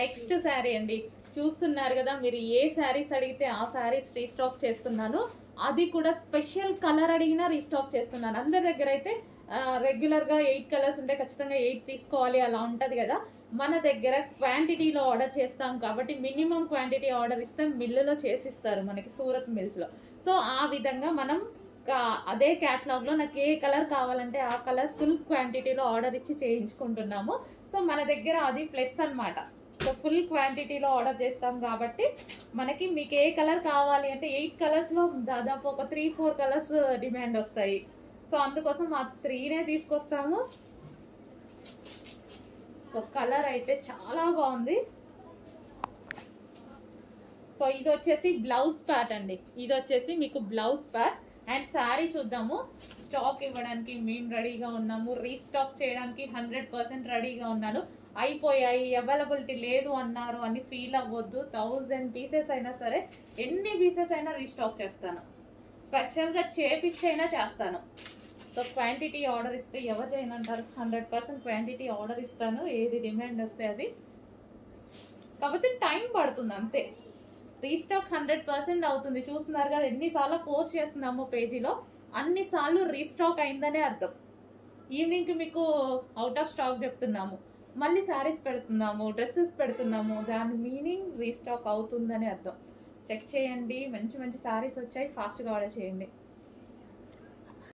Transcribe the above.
Next sari అండి, చూస్తున్నారు కదా మీరు, ఏ శారీస్ అడిగితే ఆ శారీస్ రీస్టాక్ చేస్తున్నాను. అది కూడా స్పెషల్ కలర్ అడిగినా రీస్టాక్ చేస్తున్నాను. అందరి దగ్గర అయితే రెగ్యులర్ గా 8 కలర్స్ ఉంటే ఖచ్చితంగా 8 తీసుకోవాలి అలా ఉంటది కదా. మన దగ్గర క్వాంటిటీలో ఆర్డర్ చేస్తాం కాబట్టి మినిమం క్వాంటిటీ ఆర్డర్ ఇస్తే మిల్లులో చేసిస్తారు మనకి, సూరత్ మిల్స్ లో. సో ఆ విధంగా మనం అదే క్యాటలాగ్ లో నాకు ఏ కలర్ కావాలంటే ఆ కలర్ ఫుల్ క్వాంటిటీలో ఆర్డర్ ఇచ్చి చేయించుకుంటున్నాము. సో మన దగ్గర అది ప్లస్ అన్నమాట. సో ఫుల్ క్వాంటిటీలో ఆర్డర్ చేస్తాం కాబట్టి మనకి మీకు ఏ కలర్ కావాలి అంటే 8 కలర్స్ లో దాదాపు ఒక 3-4 కలర్స్ డిమాండ్ వస్తాయి. సో అందుకోసం ఆ 3నే తీసుకొస్తాము. సో కలర్ అయితే చాలా బాగుంది. సో ఇది వచ్చేసి బ్లౌజ్ ప్యాట్ అండి, ఇది వచ్చేసి మీకు బ్లౌజ్ ప్యాట్. అండ్ శారీ చూద్దాము. స్టాక్ ఇవ్వడానికి మేము రెడీగా ఉన్నాము, రీస్టాక్ చేయడానికి 100% రెడీగా ఉన్నాను. అయిపోయాయి, అవైలబిలిటీ లేదు అన్నారు అని ఫీల్ అవ్వద్దు. 1000 పీసెస్ అయినా సరే, ఎన్ని పీసెస్ అయినా రీస్టాక్ చేస్తాను, స్పెషల్గా చేపిచ్చైనా చేస్తాను. సో క్వాంటిటీ ఆర్డర్ ఇస్తే ఎవరు చేయనంటారు, 100% క్వాంటిటీ ఆర్డర్ ఇస్తాను, ఏది డిమాండ్ వస్తే అది. కాకపోతే టైం పడుతుంది అంతే. రీస్టాక్ 100% అవుతుంది. చూస్తున్నారు కదా ఎన్నిసార్లు పోస్ట్ చేస్తున్నాము పేజీలో, అన్నిసార్లు రీస్టాక్ అయిందనే అర్థం. ఈవినింగ్కి మీకు అవుట్ ఆఫ్ స్టాక్ చెప్తున్నాము, మళ్ళీ శారీస్ పెడుతున్నాము, డ్రెస్సెస్ పెడుతున్నాము, దాని మీనింగ్ రీస్టాక్ అవుతుందని అర్థం. చెక్ చేయండి, మంచి మంచి శారీస్ వచ్చాయి, ఫాస్ట్గా ఆర్డర్ చేయండి.